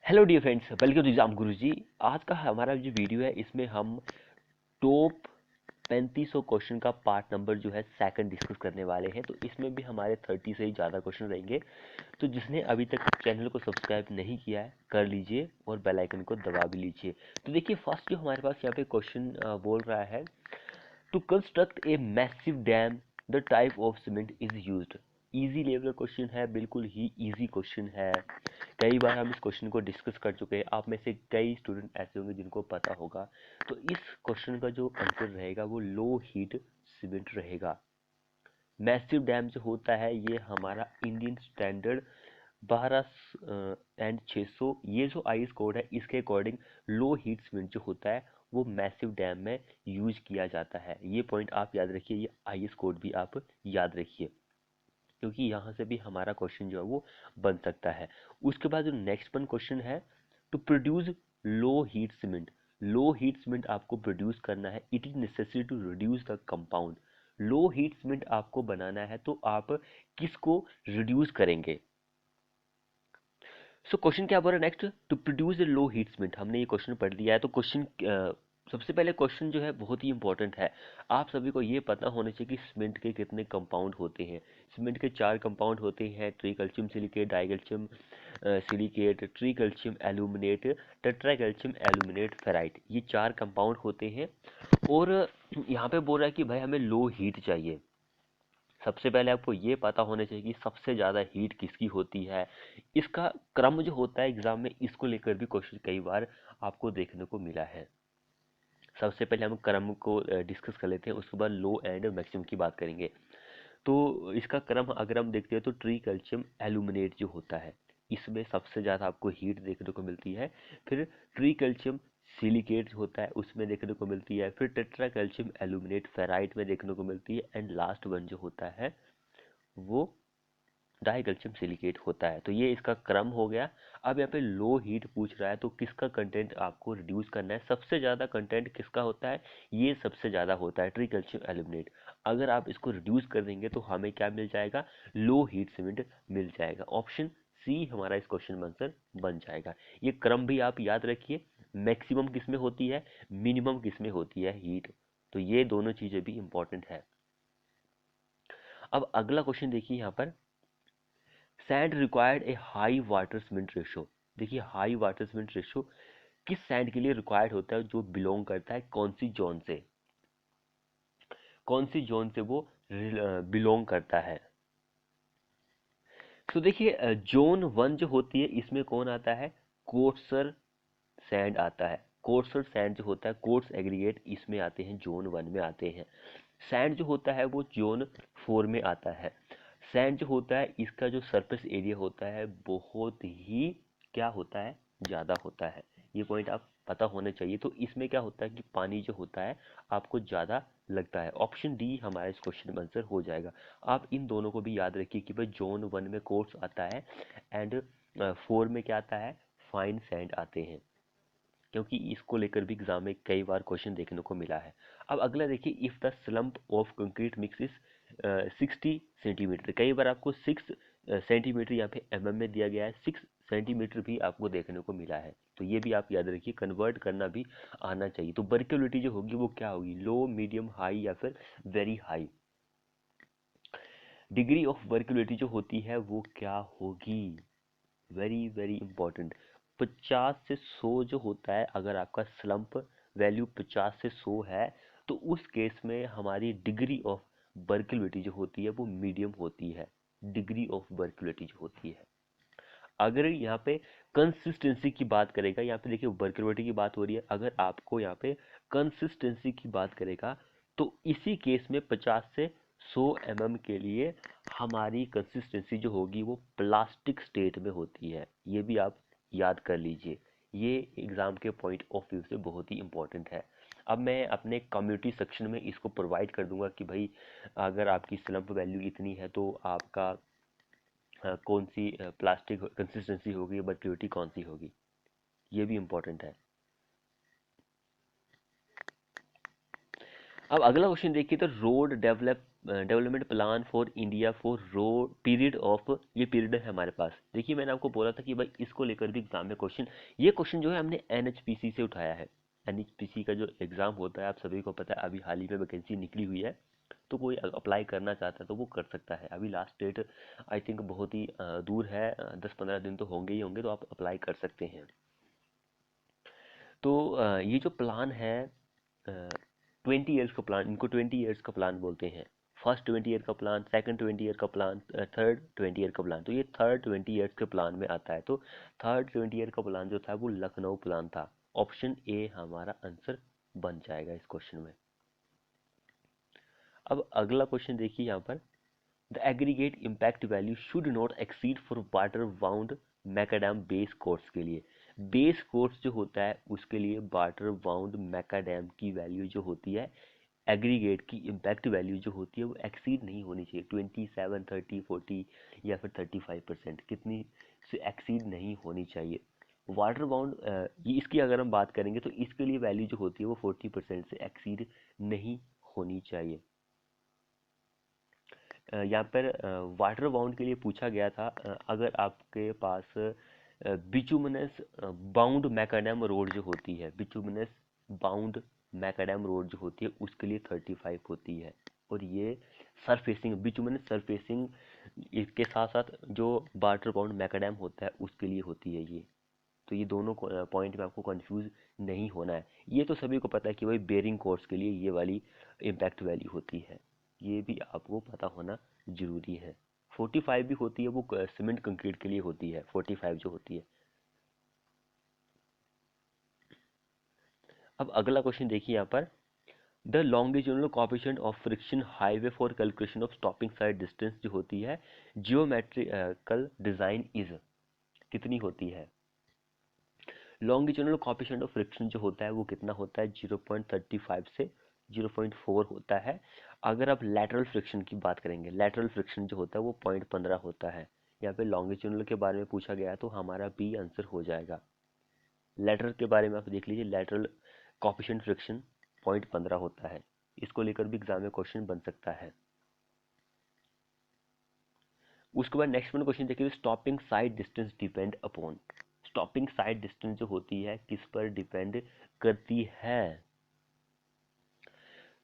Hello dear friends, welcome to exam Guruji. आज का हमारा जो वीडियो है इसमें हम टॉप 3500 क्वेश्चन का पार्ट नंबर जो है सेकंड डिस्कस करने वाले हैं। तो इसमें भी हमारे 30 से ही ज़्यादा क्वेश्चन रहेंगे। तो जिसने अभी तक चैनल को सब्सक्राइब नहीं किया है कर लीजिए और बेल आइकन को दबा भी लीजिए। तो देखिए फर्स्ट जो हमारे पास यहाँ पे क्वेश्चन बोल रहा है, to construct a massive dam the type of cement is used. Easy level का क्वेश्चन है, बिल्कुल ही इजी क्वेश्चन है। कई बार हम इस क्वेश्चन को डिस्कस कर चुके हैं, आप में से कई स्टूडेंट ऐसे होंगे जिनको पता होगा। तो इस क्वेश्चन का जो आंसर रहेगा वो लो हीट सीमेंट रहेगा। मैसिव डैम जो होता है ये हमारा इंडियन स्टैंडर्ड 12 एंड 600, ये जो आईएस कोड है इसके अकॉर्डिंग लो हीट सीमेंट जो होता है वो मैसिव डैम में यूज किया जाता है। ये पॉइंट आप याद रखिए, ये आईएस कोड भी आप याद रखिए, क्योंकि यहाँ से भी हमारा क्वेश्चन जो है वो बन सकता है। उसके बाद जो नेक्स्ट वन क्वेश्चन है, to produce low heat cement. Low heat cement आपको प्रोड्यूस करना है, it is necessary to reduce the compound. Low heat cement आपको बनाना है तो आप किसको रिड्यूस करेंगे? सो क्वेश्चन क्या बोल रहा है next, to produce a low heat cement. हमने ये क्वेश्चन पढ़ लिया है। तो क्वेश्चन सबसे पहले क्वेश्चन जो है बहुत ही इंपॉर्टेंट है। आप सभी को ये पता होना चाहिए कि सीमेंट के कितने कंपाउंड होते हैं। सीमेंट के 4 कंपाउंड होते हैं, tricalcium silicate, dicalcium silicate, tricalcium aluminate, tetracalcium aluminate ferrite. ये 4 कंपाउंड होते हैं। और यहाँ पे बोल रहा है कि भाई हमें लो हीट चाहिए। सबसे पहले आपको ये पता होना चाहिए कि सबसे ज़्यादा हीट किसकी होती है। इसका क्रम जो होता है एग्जाम में, इसको लेकर भी क्वेश्चन कई बार आपको देखने को मिला है। सबसे पहले हम क्रम को डिस्कस कर लेते हैं, उसके बाद लो एंड मैक्सिमम की बात करेंगे। तो इसका क्रम अगर हम देखते हैं तो ट्रीकैल्शियम एल्यूमिनेट जो होता है इसमें सबसे ज़्यादा आपको हीट देखने को मिलती है। फिर ट्रीकैल्शियम सिलिकेट होता है उसमें देखने को मिलती है। फिर टेट्राकैल्शियम एल्यूमिनेट फेराइट में देखने को मिलती है। एंड लास्ट वन जो होता है वो डाइकैल्शियम सिलिकेट होता है। तो ये इसका क्रम हो गया। अब यहाँ पे लो हीट पूछ रहा है तो किसका कंटेंट आपको रिड्यूस करना है। सबसे ज़्यादा कंटेंट किसका होता है? ये सबसे ज़्यादा होता है ट्रीकैल्शियम एल्यूमिनेट। अगर आप इसको रिड्यूस कर देंगे तो हमें क्या मिल जाएगा? लो हीट सीमेंट मिल जाएगा। ऑप्शन सी हमारा इस क्वेश्चन में आंसर बन जाएगा। ये क्रम भी आप याद रखिए, मैक्सिमम किस में होती है, मिनिमम किस में होती है हीट। तो ये दोनों चीज़ें भी इंपॉर्टेंट है। अब अगला क्वेश्चन देखिए यहाँ पर, सैंड रिक्वायर्ड ए हाई वाटर सीमेंट रेशो। देखिए हाई वाटर सीमेंट रेशो किस सैंड के लिए रिक्वायर्ड होता है, जो बिलोंग करता है कौन सी जोन से, कौन सी जोन से वो बिलोंग करता है। तो देखिए जोन 1 जो होती है इसमें कौन आता है? कोर्सर सैंड आता है। कोर्सर सैंड जो होता है, कोर्स एग्रीगेट, इसमें आते हैं, जोन 1 में आते हैं। सैंड जो होता है वो जोन 4 में आता है। सैंड जो होता है इसका जो सरफेस एरिया होता है बहुत ही क्या होता है, ज़्यादा होता है। ये पॉइंट आप पता होना चाहिए। तो इसमें क्या होता है कि पानी जो होता है आपको ज़्यादा लगता है। ऑप्शन डी हमारा इस क्वेश्चन में आंसर हो जाएगा। आप इन दोनों को भी याद रखिए कि भाई जोन 1 में कोर्स आता है एंड 4 में क्या आता है, फाइन सैंड आते हैं, क्योंकि इसको लेकर भी एग्जाम में कई बार क्वेश्चन देखने को मिला है। अब अगला देखिए, if the slump of concrete mix is 60 centimetre. कई बार आपको 6 सेंटीमीटर यहाँ पे एमएम में दिया गया है, 6 सेंटीमीटर भी आपको देखने को मिला है। तो ये भी आप याद रखिए, कन्वर्ट करना भी आना चाहिए। तो वर्किबिलिटी जो होगी वो क्या होगी, लो, मीडियम, हाई या फिर वेरी हाई। डिग्री ऑफ वर्किबिलिटी जो होती है वो क्या होगी, वेरी वेरी इंपॉर्टेंट। 50 से 100 जो होता है, अगर आपका स्लम्प वैल्यू 50 से 100 है तो उस केस में हमारी डिग्री ऑफ वर्किबिलिटी जो होती है वो मीडियम होती है। डिग्री ऑफ वर्किबिलिटी जो होती है, अगर यहाँ पे कंसिस्टेंसी की बात करेगा, यहाँ पे देखिए वर्किबिलिटी की बात हो रही है, अगर आपको यहाँ पे कंसिस्टेंसी की बात करेगा तो इसी केस में 50 से 100 mm के लिए हमारी कंसिस्टेंसी जो होगी वो प्लास्टिक स्टेट में होती है। ये भी आप याद कर लीजिए, ये एग्जाम के पॉइंट ऑफ व्यू से बहुत ही इंपॉर्टेंट है। अब मैं अपने कम्युनिटी सेक्शन में इसको प्रोवाइड कर दूंगा कि भाई अगर आपकी स्लम्प वैल्यू इतनी है तो आपका कौन सी प्लास्टिक कंसिस्टेंसी होगी, वर्किबिलिटी कौन सी होगी, ये भी इंपॉर्टेंट है। अब अगला क्वेश्चन देखिए, तो road develop development plan for India for road period of, ये पीरियड है हमारे पास। देखिए मैंने आपको बोला था कि भाई इसको लेकर भी एग्जाम में क्वेश्चन, ये क्वेश्चन जो है हमने एनएचपीसी से उठाया है। एनएचपीसी का जो एग्जाम होता है आप सभी को पता है, अभी हाल ही में वैकेंसी निकली हुई है, तो कोई अप्लाई करना चाहता है तो वो कर सकता है। अभी लास्ट डेट आई थिंक बहुत ही दूर है, 10-15 दिन तो होंगे ही होंगे, तो आप अप्लाई कर सकते हैं। तो ये जो प्लान है 20 ईयर्स का प्लान, इनको 20 ईयर्स का प्लान बोलते हैं। फर्स्ट 20 ईयर का प्लान, सेकंड 20 ईयर का प्लान, थर्ड 20 ईयर का प्लान। तो ये थर्ड 20 ईयर्स के प्लान में आता है। तो थर्ड 20 ईयर का प्लान जो था वो लखनऊ प्लान था। ऑप्शन ए हमारा आंसर बन जाएगा इस क्वेश्चन में। अब अगला क्वेश्चन देखिए यहाँ पर, the aggregate impact value should not exceed for water bound macadam base course के लिए। बेस कोर्स जो होता है उसके लिए वाटर बाउंड मैकाडैम की वैल्यू जो होती है, एग्रीगेट की इम्पैक्ट वैल्यू जो होती है वो एक्सीड नहीं होनी चाहिए 27, 30, 40 या फिर 35%, कितनी से एक्सीड नहीं होनी चाहिए। वाटर बाउंड ये इसकी अगर हम बात करेंगे तो इसके लिए वैल्यू जो होती है वो 40% से एक्सीड नहीं होनी चाहिए। यहाँ पर वाटर बाउंड के लिए पूछा गया था, अगर आपके पास बिचुमिनस बाउंड मैकाडैम रोड जो होती है, बिचुमिनस बाउंड मैकाडैम रोड जो होती है उसके लिए 35 होती है। और ये सरफेसिंग बिचुमिनस सरफेसिंग इसके साथ साथ जो वाटर बाउंड मैकाडैम होता है उसके लिए होती है ये। तो ये दोनों पॉइंट में आपको कंफ्यूज नहीं होना है। ये तो सभी को पता है कि भाई बेरिंग कोर्स के लिए ये वाली इम्पैक्ट वैल्यू होती है, ये भी आपको पता होना जरूरी है। 45 भी होती है, वो सीमेंट कंक्रीट के लिए होती है 45 जो होती है। अब अगला क्वेश्चन देखिए यहाँ पर, the longitudinal coefficient of friction highway for calculation of stopping side distance जो होती है जियोमेट्रिकल डिजाइन इज, कितनी होती है। लॉन्गिट्यूडिनल कोएफिशिएंट ऑफ फ्रिक्शन जो होता है वो कितना होता है, 0.35 से 0.4 होता है। अगर आप लैटरल फ्रिक्शन की बात करेंगे, लैटरल फ्रिक्शन जो होता है वो 0.15 होता है। यहाँ पे लॉन्गिट्यूडिनल के बारे में पूछा गया तो हमारा बी आंसर हो जाएगा। लैटरल के बारे में आप देख लीजिए, लैटरल कोएफिशिएंट फ्रिक्शन 0.15 होता है। इसको लेकर भी एग्जाम में क्वेश्चन बन सकता है। उसके बाद नेक्स्ट वन क्वेश्चन देखिए, stopping side distance depend upon. Stopping side distance जो होती है किस पर डिपेंड करती है।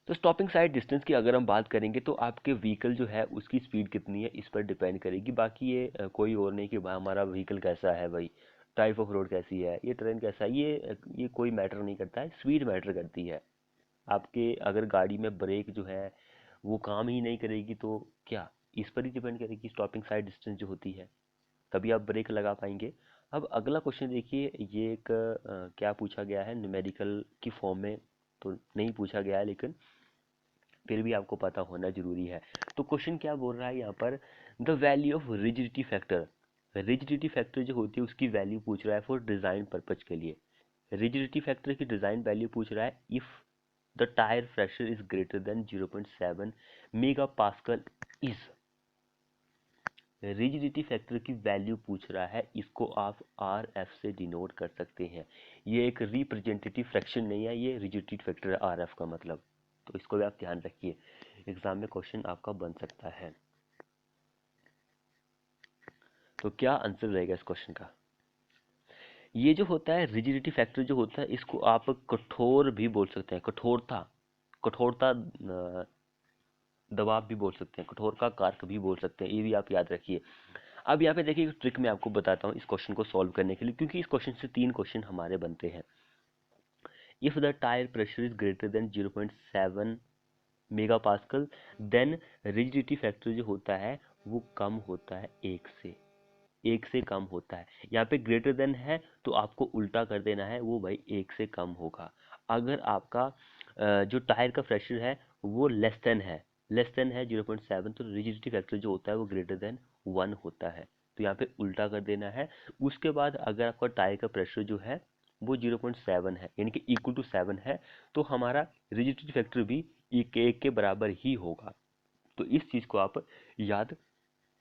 तो स्टॉपिंग साइड डिस्टेंस की अगर हम बात करेंगे तो आपके व्हीकल जो है उसकी स्पीड कितनी है इस पर डिपेंड करेगी। बाकी ये कोई और नहीं कि भाई हमारा व्हीकल कैसा है, भाई टाइप ऑफ रोड कैसी है, ये ट्रेन कैसा है, ये कोई मैटर नहीं करता है, स्पीड मैटर करती है। आपके अगर गाड़ी में ब्रेक जो है वो काम ही नहीं करेगी तो क्या, इस पर ही डिपेंड करेगी स्टॉपिंग साइड डिस्टेंस जो होती है, तभी आप ब्रेक लगा पाएंगे। अब अगला क्वेश्चन देखिए, ये एक क्या पूछा गया है, न्यूमेरिकल की फॉर्म में तो नहीं पूछा गया है, लेकिन फिर भी आपको पता होना जरूरी है। तो क्वेश्चन क्या बोल रहा है यहाँ पर, the value of rigidity factor. Rigidity factor जो होती है उसकी वैल्यू पूछ रहा है फॉर डिजाइन पर्पज के लिए। रिजिडिटी फैक्टर की डिजाइन वैल्यू पूछ रहा है if the tyre pressure is greater than 0.7 mega pascal is. Rigidity factor की वैल्यू पूछ रहा है, इसको आप आर एफ से डिनोट कर सकते हैं। ये एक रिप्रेजेंटेटिव फ्रैक्शन नहीं है, ये रिजिडिटी फैक्टर है आर एफ का मतलब। तो इसको भी आप ध्यान रखिए, एग्जाम में क्वेश्चन आपका बन सकता है। तो क्या आंसर रहेगा इस क्वेश्चन का। ये जो होता है रिजिडिटी फैक्टर जो होता है इसको आप कठोर भी बोल सकते हैं, कठोरता, कठोरता दबाव भी बोल सकते हैं, कठोर का कारक भी बोल सकते हैं, ये भी आप याद रखिए। अब यहाँ पे देखिए ट्रिक मैं आपको बताता हूँ इस क्वेश्चन को सॉल्व करने के लिए, क्योंकि इस क्वेश्चन से 3 क्वेश्चन हमारे बनते हैं। If the tyre pressure is greater than 0.7 mega pascal then rigidity factor जो होता है वो कम होता है 1 से कम होता है। यहाँ पे ग्रेटर देन है तो आपको उल्टा कर देना है, वो भाई 1 से कम होगा। अगर आपका जो टायर का प्रेशर है वो लेस देन है 0.7, तो रिजिडिटी फैक्टर जो होता है वो ग्रेटर देन 1 होता है। तो यहाँ पे उल्टा कर देना है। उसके बाद अगर आपका टायर का प्रेशर जो है वो 0.7 है, यानी कि इक्वल टू 7 है, तो हमारा रिजिडिटी फैक्टर भी 1 के बराबर ही होगा। तो इस चीज़ को आप याद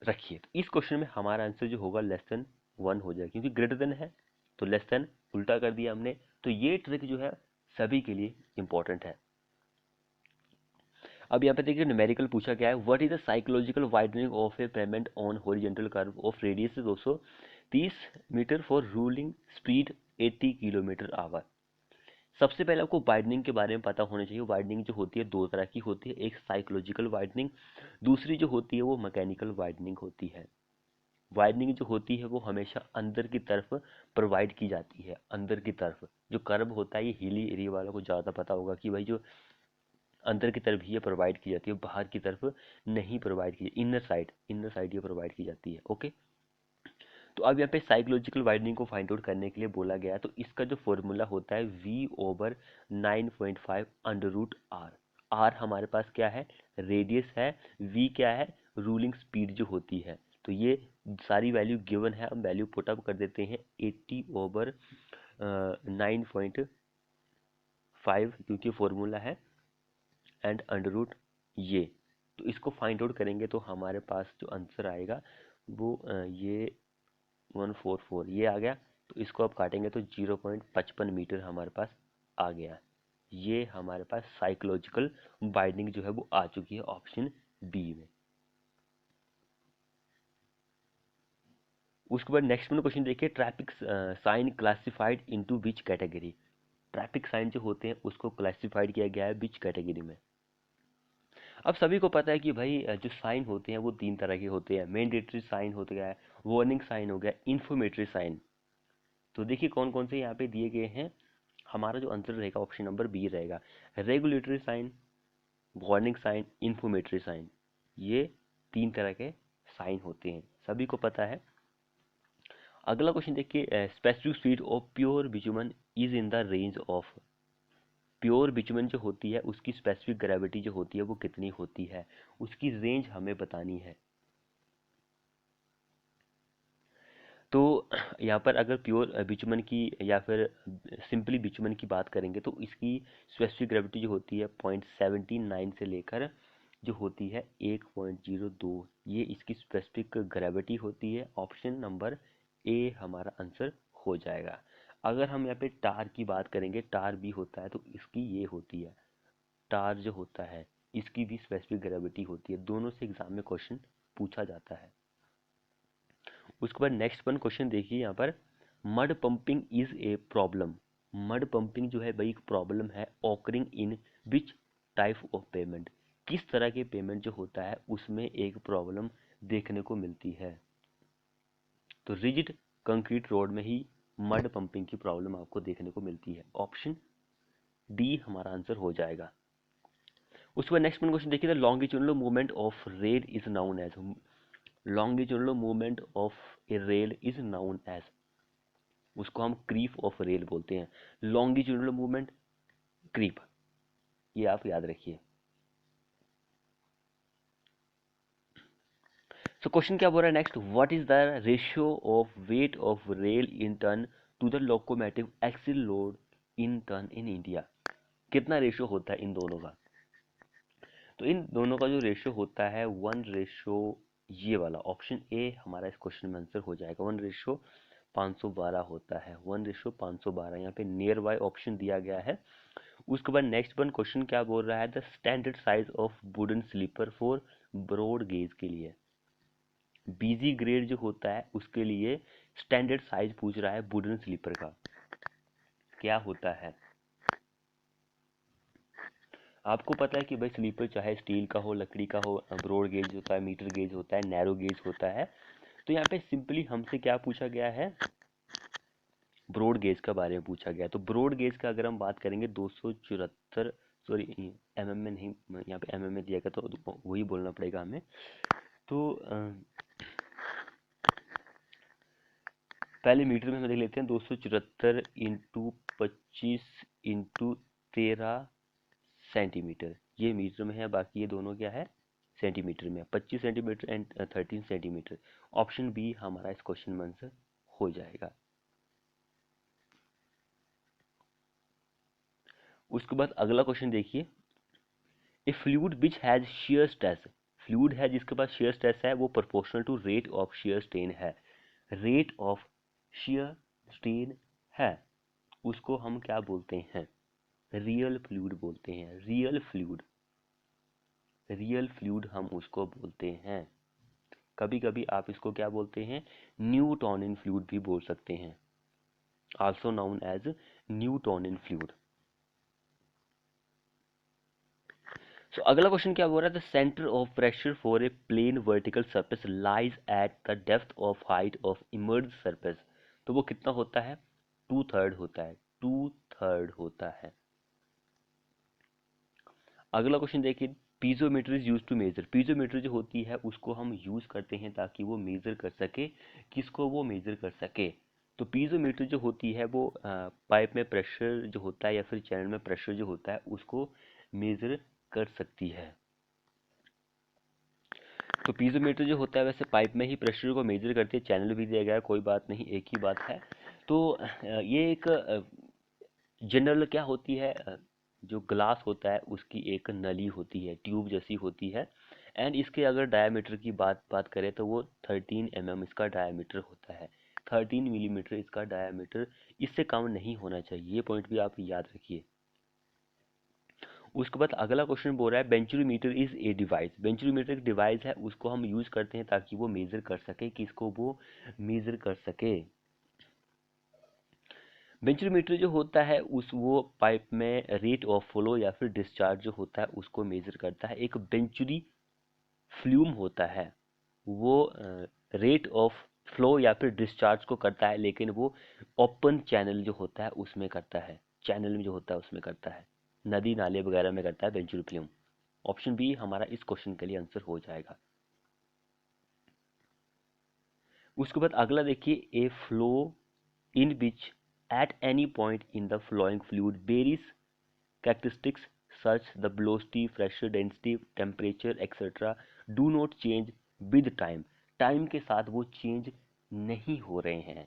रखिए। तो इस क्वेश्चन में हमारा आंसर जो होगा लेस देन 1 हो जाएगा, क्योंकि ग्रेटर देन है तो लेस देन उल्टा कर दिया हमने। तो ये ट्रिक जो है सभी के लिए इंपॉर्टेंट है। अब यहाँ पे देखिए न्यूमेरिकल पूछा गया है, what is the psychological widening of a pavement on horizontal curve of radius 230 metre for ruling speed 80 kilometre hour. सबसे पहले आपको वाइडनिंग के बारे में पता होना चाहिए। वाइडनिंग जो होती है दो तरह की होती है, एक साइकोलॉजिकल वाइडनिंग, दूसरी जो होती है वो मैकेनिकल वाइडनिंग होती है। वाइडनिंग जो होती है वो हमेशा अंदर की तरफ प्रोवाइड की जाती है, अंदर की तरफ। जो कर्व होता है, ये हिली एरिया वालों को ज़्यादा पता होगा कि भाई जो अंदर की तरफ ये प्रोवाइड की जाती है, बाहर की तरफ नहीं प्रोवाइड की, इनर साइड ये प्रोवाइड की जाती है। ओके, तो अब यहाँ पे साइकोलॉजिकल वाइडनिंग को फाइंड आउट करने के लिए बोला गया है, तो इसका जो फॉर्मूला होता है V/9.5 under root are. Are हमारे पास क्या है, रेडियस है, वी क्या है, रूलिंग स्पीड जो होती है। तो ये सारी वैल्यू गिवन है, हम वैल्यू पुट अप कर देते हैं 80/9.5 क्योंकि फॉर्मूला है, एंड अंडर रूट ये। तो इसको फाइंड आउट करेंगे तो हमारे पास जो आंसर आएगा वो ये 144 ये आ गया। तो इसको अब काटेंगे तो 0.55 मीटर हमारे पास आ गया। ये हमारे पास साइकोलॉजिकल बाइंडिंग जो है वो आ चुकी है ऑप्शन बी में। उसके बाद नेक्स्ट में क्वेश्चन देखिए, traffic sign classified into which category. Traffic sign जो होते हैं उसको क्लासिफाइड किया गया है विच कैटेगरी में। अब सभी को पता है कि भाई जो साइन होते हैं वो तीन तरह के होते हैं। मैंडेटरी साइन हो गया, वार्निंग साइन हो गया, इन्फॉर्मेटरी साइन। तो देखिए कौन कौन से यहाँ पे दिए गए हैं। हमारा जो आंसर रहेगा ऑप्शन नंबर बी रहेगा। Regulatory sign, warning sign, informatory sign, ये तीन तरह के साइन होते हैं, सभी को पता है। अगला क्वेश्चन देखिए, specific speed of pure bitumen is in the range of. Pure bitumen जो होती है उसकी स्पेसिफिक ग्रेविटी जो होती है वो कितनी होती है, उसकी रेंज हमें बतानी है। तो यहाँ पर अगर प्योर बिटुमन की या फिर सिंपली बिटुमन की बात करेंगे तो इसकी स्पेसिफिक ग्रेविटी जो होती है 0.79 से लेकर जो होती है 1.02, ये इसकी स्पेसिफिक ग्रेविटी होती है। ऑप्शन नंबर ए हमारा आंसर हो जाएगा। अगर हम यहाँ पे टार की बात करेंगे, टार भी होता है तो इसकी ये होती है, टार जो होता है इसकी भी स्पेसिफिक ग्रेविटी होती है। दोनों से एग्जाम में क्वेश्चन पूछा जाता है। उसके बाद नेक्स्ट वन क्वेश्चन देखिए यहाँ पर, mud pumping is a problem. Mud pumping जो है भाई एक प्रॉब्लम है, occurring in which type of payment. किस तरह के पेमेंट जो होता है उसमें एक प्रॉब्लम देखने को मिलती है। तो रिजिड कंक्रीट रोड में ही मड पंपिंग की प्रॉब्लम आपको देखने को मिलती है। ऑप्शन डी हमारा आंसर हो जाएगा। उसके बाद नेक्स्ट क्वेश्चन देखिए, the longitudinal movement of rail is known as. Longitudinal movement of a rail is known as, उसको हम क्रीप ऑफ रेल बोलते हैं। लॉन्गिट्यूडनल मूवमेंट, क्रीप, ये आप याद रखिए। सो क्वेश्चन क्या बोल रहा है next, what is the ratio of weight of rail in ton to the locomotive axle load in ton in India. कितना रेशियो होता है इन दोनों का। तो इन दोनों का जो रेशियो होता है 1 ये वाला, ऑप्शन ए हमारा इस क्वेश्चन में आंसर हो जाएगा। 1/512 होता है, 1/512। यहाँ पे नियर बाय ऑप्शन दिया गया है। उसके बाद नेक्स्ट वन क्वेश्चन क्या बोल रहा है, the standard size of wooden sleeper for broad gauge के लिए। बीजी ग्रेड जो होता है उसके लिए स्टैंडर्ड साइज पूछ रहा है वुडन स्लीपर का, क्या होता है। आपको पता है कि भाई स्लीपर चाहे स्टील का हो, लकड़ी का हो, ब्रॉड गेज होता है, मीटर गेज होता है, नैरो गेज होता है। तो यहाँ पे सिंपली हमसे क्या पूछा गया है, ब्रॉड गेज के बारे में पूछा गया। तो ब्रॉड गेज का अगर हम बात करेंगे 274, सॉरी एमएम में नहीं, यहाँ पे एमएम में दिया गया तो वही बोलना पड़ेगा हमें। तो पहले मीटर में हम देख लेते हैं, 274 इंटू 25 इंटू 13 सेंटीमीटर, ये मीटर में है, बाकी ये दोनों क्या है सेंटीमीटर में, 25 centimetre and 13 centimetre. Option B हमारा इस क्वेश्चन में आंसर हो जाएगा। उसके बाद अगला क्वेश्चन देखिए, a fluid which has shear stress. Fluid है जिसके पास shear स्ट्रेस है वो proportional to rate of shear strain है। रेट ऑफ shear स्ट्रेन है उसको हम क्या बोलते हैं, रियल फ्लूइड बोलते हैं, रियल फ्लूइड। रियल फ्लूइड हम उसको बोलते हैं। कभी कभी आप इसको क्या बोलते हैं, न्यूटोनियन फ्लूइड भी बोल सकते हैं, also known as Newtonian fluid. So अगला क्वेश्चन क्या बोल रहा है, the centre of pressure for a plane vertical surface lies at the depth of height of immerse surface. तो वो कितना होता है, 2/3 होता है, 2/3 होता है। अगला क्वेश्चन देखिए, piezometer is use to measure. Piezometer जो होती है उसको हम यूज करते हैं ताकि वो मेजर कर सके, किसको वो मेजर कर सके। तो पीजोमीटर जो होती है वो पाइप में प्रेशर जो होता है या फिर चैनल में प्रेशर जो होता है उसको मेजर कर सकती है। तो पीजोमीटर जो होता है वैसे पाइप में ही प्रेशर को मेजर करती है, चैनल भी दिया गया है, कोई बात नहीं, एक ही बात है। तो ये एक जनरल क्या होती है, जो ग्लास होता है उसकी एक नली होती है, ट्यूब जैसी होती है। एंड इसके अगर डायमीटर की बात करें तो वो 13 mm इसका डायमीटर होता है, 13 मिलीमीटर इसका डायमीटर, इससे कम नहीं होना चाहिए, ये पॉइंट भी आप याद रखिए। उसके बाद अगला क्वेश्चन बोल रहा है, बेंचुरीमीटर इज ए डिवाइस। बेंचुरीमीटर एक डिवाइस है, उसको हम यूज करते हैं ताकि वो मेजर कर सके, किसको वो मेजर कर सके। बेंचुरीमीटर जो होता है उस वो पाइप में रेट ऑफ फ्लो या फिर डिस्चार्ज जो होता है उसको मेजर करता है। एक बेंचुरी फ्लूम होता है वो रेट ऑफ फ्लो या फिर डिस्चार्ज को करता है, लेकिन वो ओपन चैनल जो होता है उसमें करता है, चैनल में जो होता है उसमें करता है, नदी नाले वगैरह में करता है बेंचुरी फ्लूम। ऑप्शन बी हमारा इस क्वेश्चन के लिए आंसर हो जाएगा। उसके बाद अगला देखिए, ए flow in which at any point in the flowing fluid varies characteristics such the velocity, pressure, density, temperature etc. do not change with time। Time के साथ वो चेंज नहीं हो रहे हैं,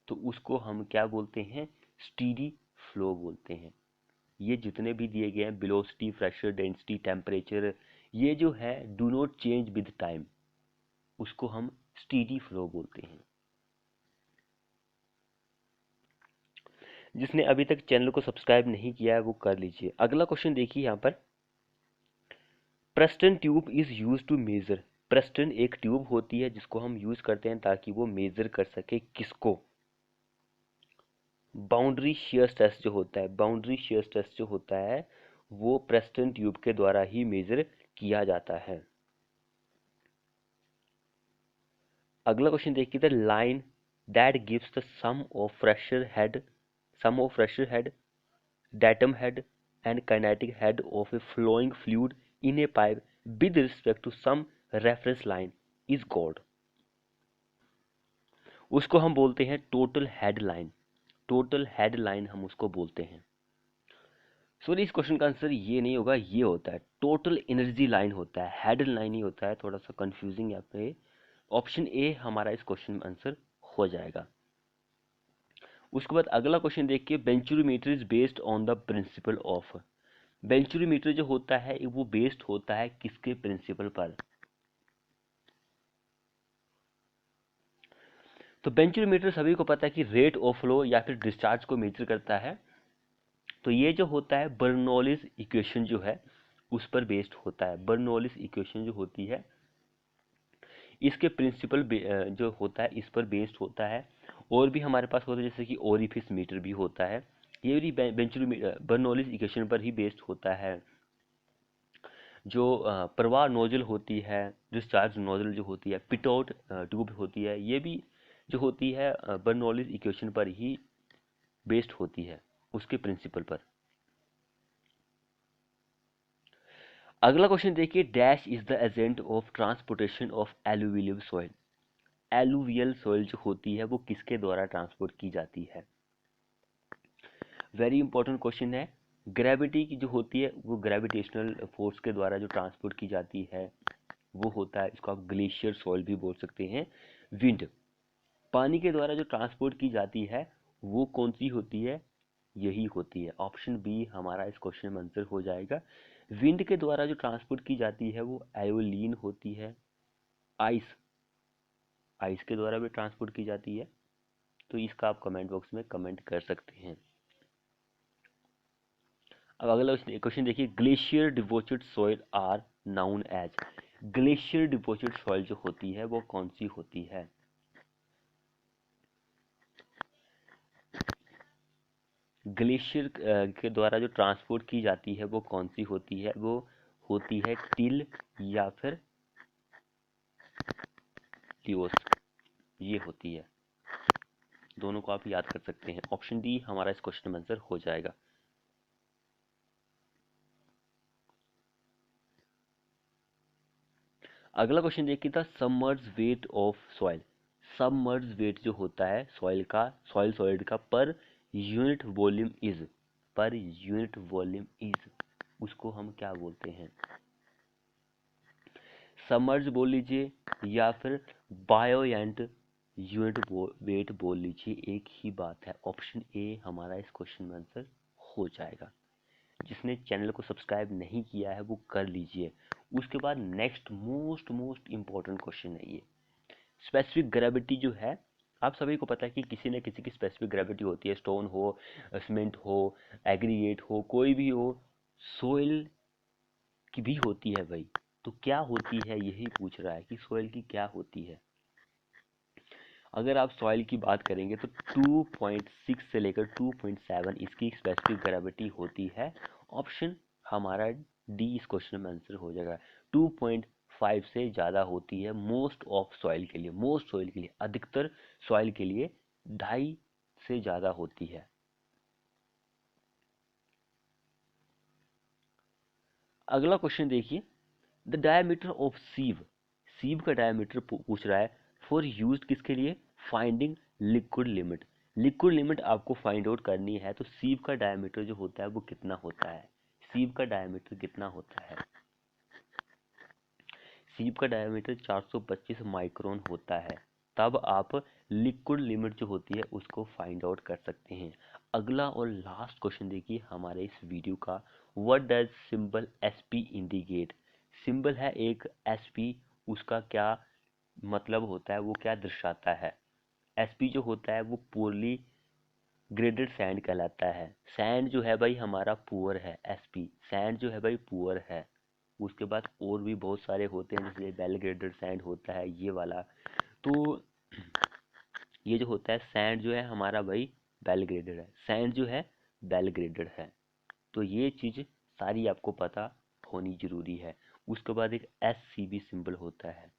तो उसको हम क्या बोलते हैं, स्टीडी फ्लो बोलते हैं। ये जितने भी दिए गए हैं, वेलोसिटी, प्रेशर, डेंसिटी, टेम्परेचर, ये जो है do not change with time, उसको हम स्टीडी फ्लो बोलते हैं। जिसने अभी तक चैनल को सब्सक्राइब नहीं किया है वो कर लीजिए। अगला क्वेश्चन देखिए यहाँ पर, Preston tube is use to measure. Preston एक ट्यूब होती है जिसको हम यूज करते हैं ताकि वो मेजर कर सके, किसको, बाउंड्री शियर स्ट्रेस जो होता है, बाउंड्री शियर स्ट्रेस जो होता है वो प्रेस्टन ट्यूब के द्वारा ही मेजर किया जाता है। अगला क्वेश्चन देखिए, the line that gives the sum of pressure head, datum head and kinetic head of a flowing fluid in a pipe with respect to some reference line is called। उसको हम बोलते हैं total head line, total head line हम उसको बोलते हैं। Sorry, इस question का आंसर ये नहीं होगा, ये होता है टोटल एनर्जी लाइन होता है, हेड लाइन ही होता है, थोड़ा सा कंफ्यूजिंग यहाँ पे। ऑप्शन ए हमारा इस क्वेश्चन में आंसर हो जाएगा। उसके बाद अगला क्वेश्चन देखिए, venturimeter is based on the principle of. Venturimeter जो होता है वो बेस्ड होता है किसके प्रिंसिपल पर, तो बेंचुरीमीटर सभी को पता है कि रेट ऑफ फ्लो या फिर डिस्चार्ज को मेजर करता है। तो ये जो होता है बर्नौलीज इक्वेशन जो है उस पर बेस्ड होता है। बर्नौलीज इक्वेशन जो होती है इसके प्रिंसिपल जो होता है इस पर बेस्ड होता है। और भी हमारे पास होता है जैसे कि ओरिफिस मीटर भी होता है, ये भी बेंचुरीमीटर बर्नौलीज इक्वेशन पर ही बेस्ड होता है। जो प्रवाह नोजल होती है, डिस्चार्ज नोजल जो होती है, पिटआउट ट्यूब होती है, ये भी जो होती है बर्नौलीज इक्वेशन पर ही बेस्ड होती है, उसके प्रिंसिपल पर। अगला क्वेश्चन देखिए, dash is the agent of transportation of alluvial soil. Alluvial soil जो होती है वो किसके द्वारा ट्रांसपोर्ट की जाती है, वेरी इंपॉर्टेंट क्वेश्चन है। ग्रेविटी की जो होती है वो ग्रेविटेशनल फोर्स के द्वारा जो ट्रांसपोर्ट की जाती है वो होता है, इसको आप ग्लेशियर सॉइल भी बोल सकते हैं। विंड, पानी के द्वारा जो ट्रांसपोर्ट की जाती है वो कौन सी होती है, यही होती है। ऑप्शन बी हमारा इस क्वेश्चन में आंसर हो जाएगा। विंड के द्वारा जो ट्रांसपोर्ट की जाती है वो एयोलीन होती है। आइस, आइस के द्वारा भी ट्रांसपोर्ट की जाती है, तो इसका आप कमेंट बॉक्स में कमेंट कर सकते हैं। अब अगला क्वेश्चन देखिए, glacier devoted soil are known as. Glacier deposit soil जो होती है वो कौन सी होती है? ग्लेशियर के द्वारा जो ट्रांसपोर्ट की जाती है वो कौन सी होती है? वो होती है टिल या फिर लियोस, ये होती है। दोनों को आप याद कर सकते हैं। ऑप्शन डी हमारा इस क्वेश्चन में आंसर हो जाएगा। अगला क्वेश्चन देखिए था, submerge weight of soil. Submerge weight जो होता है सॉइल का, सॉइल सॉलिड का per unit volume is, per unit volume is, उसको हम क्या बोलते हैं? सबमर्ज बोल लीजिए या फिर बायोएंट यूनिट वेट बोल लीजिए, एक ही बात है। ऑप्शन ए हमारा इस क्वेश्चन में आंसर हो जाएगा। जिसने चैनल को सब्सक्राइब नहीं किया है वो कर लीजिए। उसके बाद नेक्स्ट मोस्ट इम्पोर्टेंट क्वेश्चन है ये, स्पेसिफिक ग्रेविटी जो है। आप सभी को पता है कि किसी न किसी की स्पेसिफिक ग्रेविटी होती है, स्टोन हो, सीमेंट हो, एग्रीगेट हो, कोई भी हो, सोइल की भी होती है भाई। तो क्या होती है, यही पूछ रहा है कि सोइल की क्या होती है। अगर आप सॉइल की बात करेंगे तो 2.6 से लेकर 2.7 इसकी स्पेसिफिक ग्रेविटी होती है। ऑप्शन हमारा डी इस क्वेश्चन में आंसर हो जाएगा। 2.5 से ज़्यादा होती है मोस्ट ऑफ सॉइल के लिए, मोस्ट सॉइल के लिए, अधिकतर सॉइल के लिए 2.5 से ज़्यादा होती है। अगला क्वेश्चन देखिए, द डायमीटर ऑफ सीव। सीव का डायमीटर पूछ रहा है फॉर यूज किसके लिए? Finding liquid limit. Liquid limit आपको फाइंड आउट करनी है तो सीव का डायमीटर जो होता है वो कितना होता है? सीव का डायमीटर कितना होता है? सीव का डायमीटर 425 माइक्रोन होता है। तब आप लिक्विड लिमिट जो होती है उसको फाइंड आउट कर सकते हैं। अगला और लास्ट क्वेश्चन देखिए हमारे इस वीडियो का, what does symbol SP indicate. Symbol है एक एसपी, उसका क्या मतलब होता है, वो क्या दर्शाता है? एसपी जो होता है वो पुअरली ग्रेडेड सैंड कहलाता है। सैंड जो है भाई हमारा पुअर है, एसपी सैंड जो है भाई पुअर है। उसके बाद और भी बहुत सारे होते हैं, जैसे वेल ग्रेडेड सैंड होता है ये वाला। तो ये जो होता है सैंड जो है हमारा भाई वेल ग्रेडेड है, सैंड जो है वेल ग्रेडेड है। तो ये चीज़ सारी आपको पता होनी जरूरी है। उसके बाद एक एस सी बी सिंबल होता है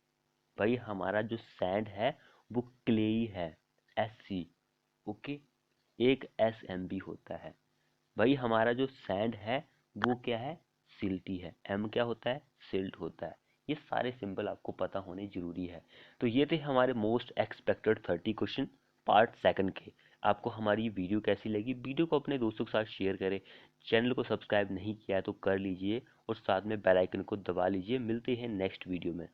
भाई, हमारा जो सैंड है वो क्लेई है, एस सी, ओके। एक एस एम बी होता है भाई, हमारा जो सैंड है वो क्या है? सिल्टी है। एम क्या होता है? सिल्ट होता है। ये सारे सिंबल आपको पता होने जरूरी है। तो ये थे हमारे most expected 30 question part second के। आपको हमारी वीडियो कैसी लगी? वीडियो को अपने दोस्तों के साथ शेयर करें। चैनल को सब्सक्राइब नहीं किया है तो कर लीजिए और साथ में बेल आइकन को दबा लीजिए। मिलते हैं नेक्स्ट वीडियो में।